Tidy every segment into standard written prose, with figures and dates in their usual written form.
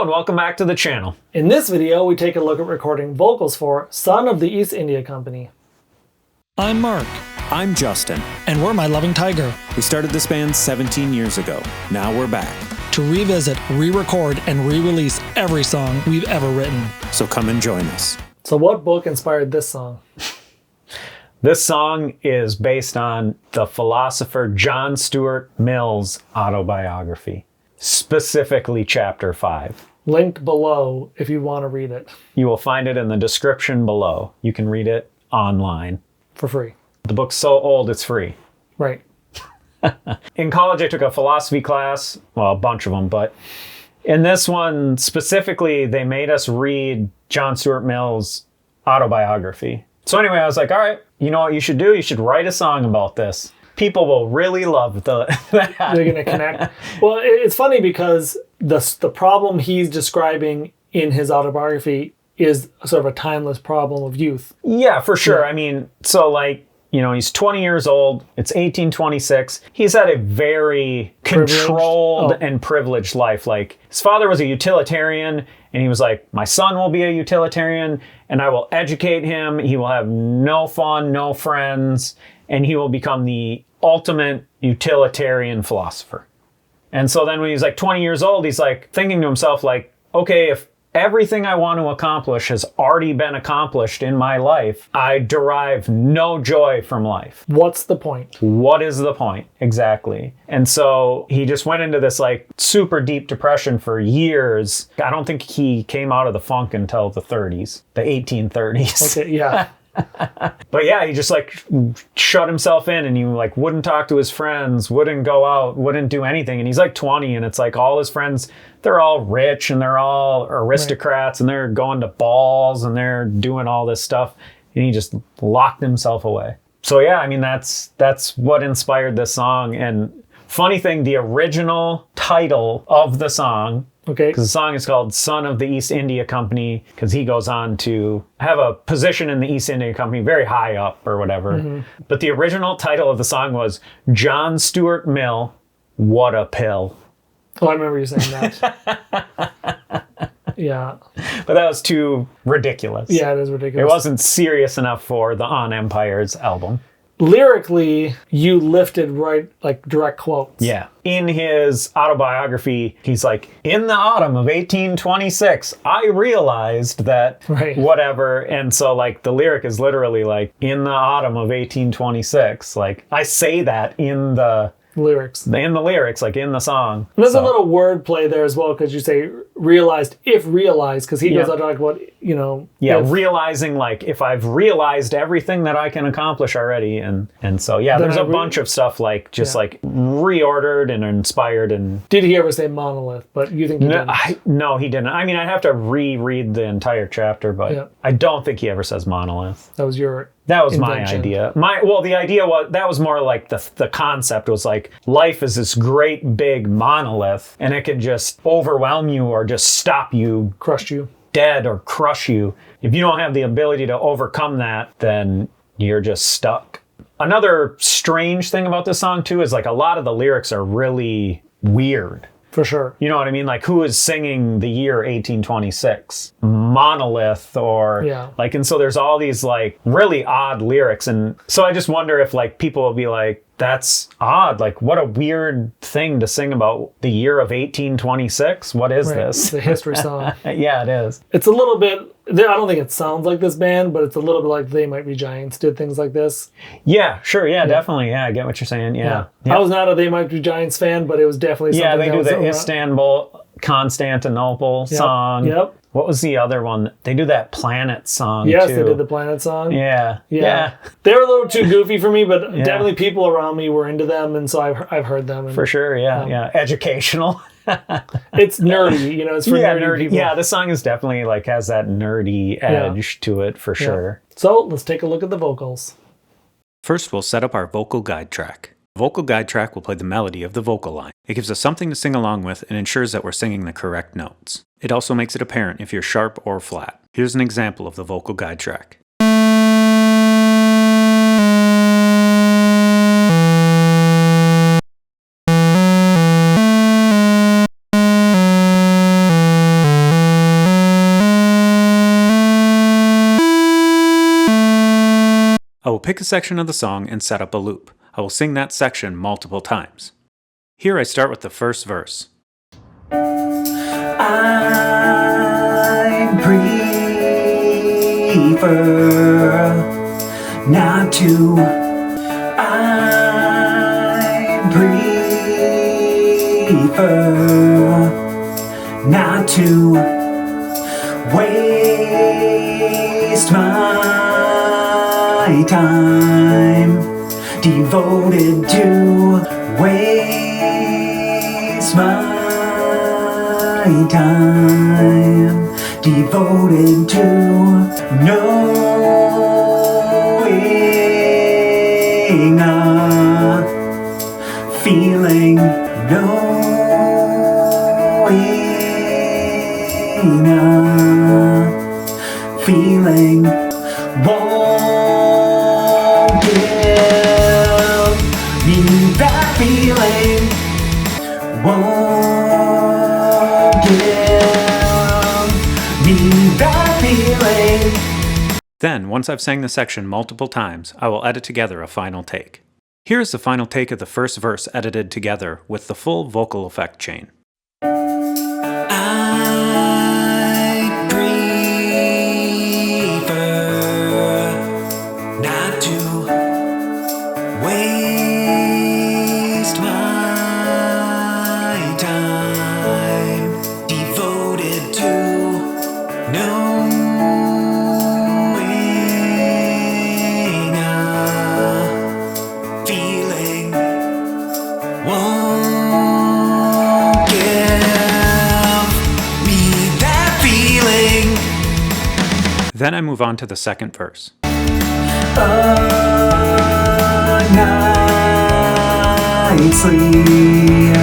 Hello and welcome back to the channel. In this video, we take a look at recording vocals for Son of the East India Company. I'm Mark. I'm Justin. And we're My Loving Tiger. We started this band 17 years ago. Now we're back. To revisit, re-record, and re-release every song we've ever written. So come and join us. So what book inspired this song? This song is based on the philosopher John Stuart Mill's autobiography, specifically chapter 5. Linked below if you want to read it. You will find it in the description below. You can read it online. For free. The book's so old it's free. Right. In college I took a philosophy class, well, a bunch of them, but in this one specifically they made us read John Stuart Mill's autobiography. So anyway, I was like, all right, you know what you should do? You should write a song about this. People will really love that. They're going to connect. Well, it's funny because the problem he's describing in his autobiography is sort of a timeless problem of youth. Yeah, for sure. Yeah. I mean, so like, you know, he's 20 years old. It's 1826. He's had a very controlled and privileged life. Like, his father was a utilitarian, and he was like, my son will be a utilitarian, and I will educate him. He will have no fun, no friends, and he will become the ultimate utilitarian philosopher. And so then when he's like 20 years old, he's like thinking to himself, like, okay, if everything I want to accomplish has already been accomplished in my life, I derive no joy from life. What's the point? What is the point? Exactly. And so he just went into this like super deep depression for years. I don't think he came out of the funk until the 30s, the 1830s. Okay, yeah. But yeah, he just like shut himself in, and he like wouldn't talk to his friends, wouldn't go out, wouldn't do anything. And he's like 20, and it's like all his friends, they're all rich and they're all aristocrats, right, and they're going to balls and they're doing all this stuff. And he just locked himself away. So yeah, I mean, that's what inspired this song. And funny thing, the original title of the song, okay, because the song is called Son of the East India Company, because he goes on to have a position in the East India Company, very high up or whatever. Mm-hmm. But the original title of the song was John Stuart Mill, What a Pill. Oh, I remember you saying that. Yeah. But that was too ridiculous. Yeah, it is ridiculous. It wasn't serious enough for the On Empire's album. Lyrically, you lifted right, like direct quotes. Yeah. In his autobiography, he's like, in the autumn of 1826, I realized that whatever. And so like the lyric is literally like, in the autumn of 1826. Like I say that in the lyrics, like in the song. And there's a little wordplay there as well, because you say realized, if realized, because he goes on to talk about, you know. Yeah, realizing like if I've realized everything that I can accomplish already. And so, yeah, there's a bunch of stuff like just like reordered and inspired. And did he ever say monolith? But you think he didn't? No, he didn't. I mean, I'd have to reread the entire chapter, but I don't think he ever says monolith. That was your my invention. idea. The idea was, that was more like the concept was like, life is this great big monolith, and it can just overwhelm you or just stop you, crush you dead or crush you. If you don't have the ability to overcome that, then you're just stuck. Another strange thing about this song too is like a lot of the lyrics are really weird. For sure. You know what I mean? Like, who is singing the year 1826? Monolith or like, and so there's all these like really odd lyrics. And so I just wonder if like people will be like, that's odd. Like, what a weird thing to sing about the year of 1826. What is this? It's a history song. Yeah, it is. It's a little bit, I don't think it sounds like this band, but it's a little bit like They Might Be Giants did things like this. Yeah, sure. Yeah, definitely. Yeah, I get what you're saying. Yeah. I was not a They Might Be Giants fan, but it was definitely something. Yeah, they do the Istanbul, Constantinople song. Yep. What was the other one? They do that Planet song too. Yes, they did the Planet song. Yeah. They were a little too goofy for me, but definitely people around me were into them, and so I've heard them. And, for sure, yeah. Educational. It's nerdy, you know, it's for nerdy people. Yeah, the song is definitely like has that nerdy edge to it for sure. So let's take a look at the vocals. First, we'll set up our vocal guide track. The vocal guide track will play the melody of the vocal line. It gives us something to sing along with and ensures that we're singing the correct notes. It also makes it apparent if you're sharp or flat. Here's an example of the vocal guide track. I will pick a section of the song and set up a loop. I will sing that section multiple times. Here I start with the first verse. I prefer not to. I prefer not to waste my time devoted to waste my time devoted to knowing a feeling, knowing a feeling won't give me that feeling, won't give me that feeling. Then, once I've sang the section multiple times, I will edit together a final take. Here is the final take of the first verse edited together with the full vocal effect chain. I prefer not to waste my time devoted to knowing a feeling won't give me that feeling. Then I move on to the second verse. A night's sleep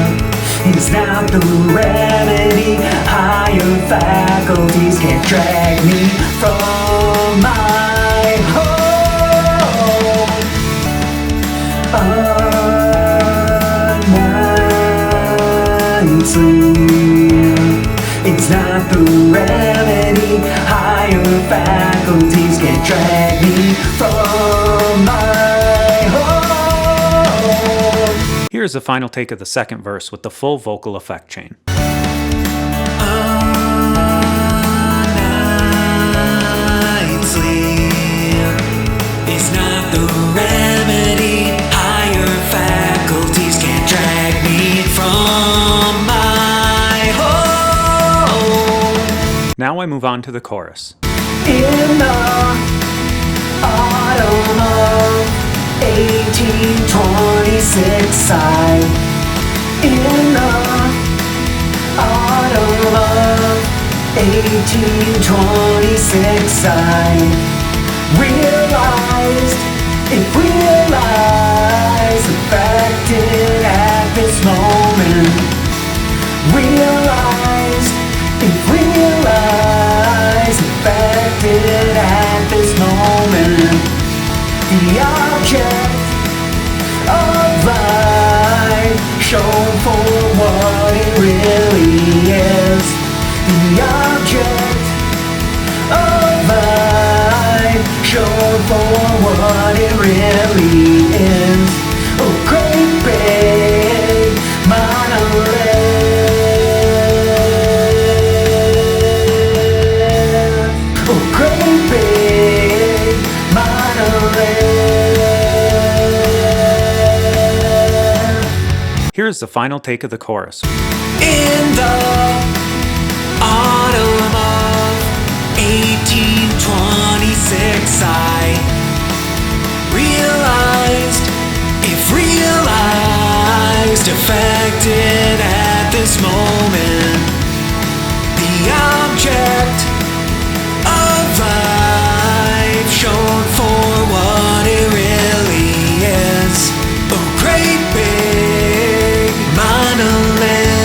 is not the remedy. Higher faculties can't drag me from my home. A night's sleep is not the remedy. Higher faculties can't drag me from my home. Here's the final take of the second verse with the full vocal effect chain. Night's sleep is not the remedy. Higher faculties can't drag me from my home. Now I move on to the chorus. In the autumn of 1826, in the autumn of 1826, I realized, affected at this moment, affected at this moment, the object of life shown for what it really is. The object of life shown for what it really is. A great big monolith. A great big monolith. Here's the final take of the chorus. In the autumn of 1826, I realized, affected at this moment, the object of life shown for what it really is. A great big monolith.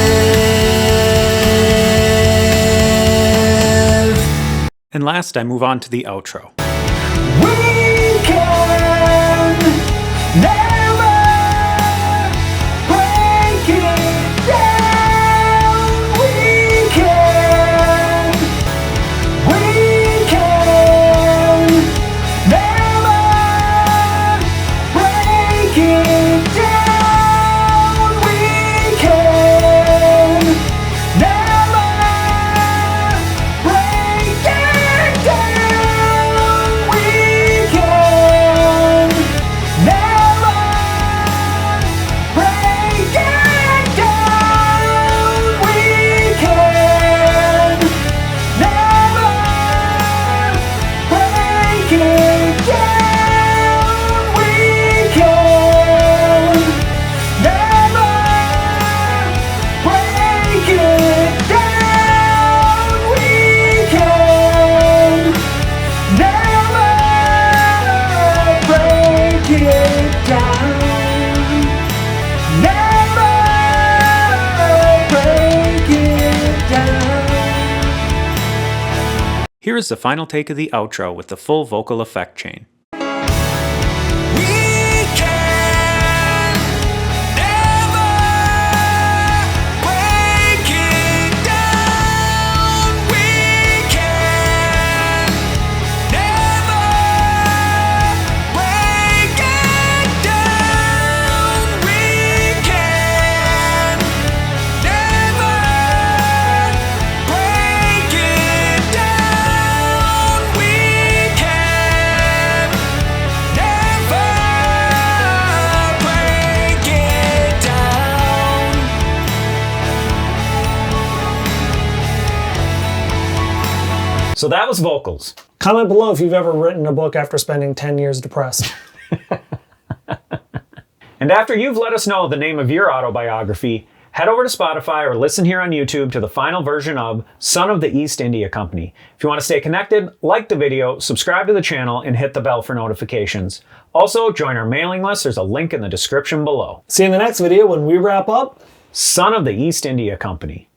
And last, I move on to the outro. We can never break it down. We can never Here is the final take of the outro with the full vocal effect chain. So that was vocals. Comment below if you've ever written a book after spending 10 years depressed. And after you've let us know the name of your autobiography, head over to Spotify or listen here on YouTube to the final version of Son of the East India Company. If you want to stay connected, like the video, subscribe to the channel, and hit the bell for notifications. Also, join our mailing list. There's a link in the description below. See you in the next video when we wrap up Son of the East India Company.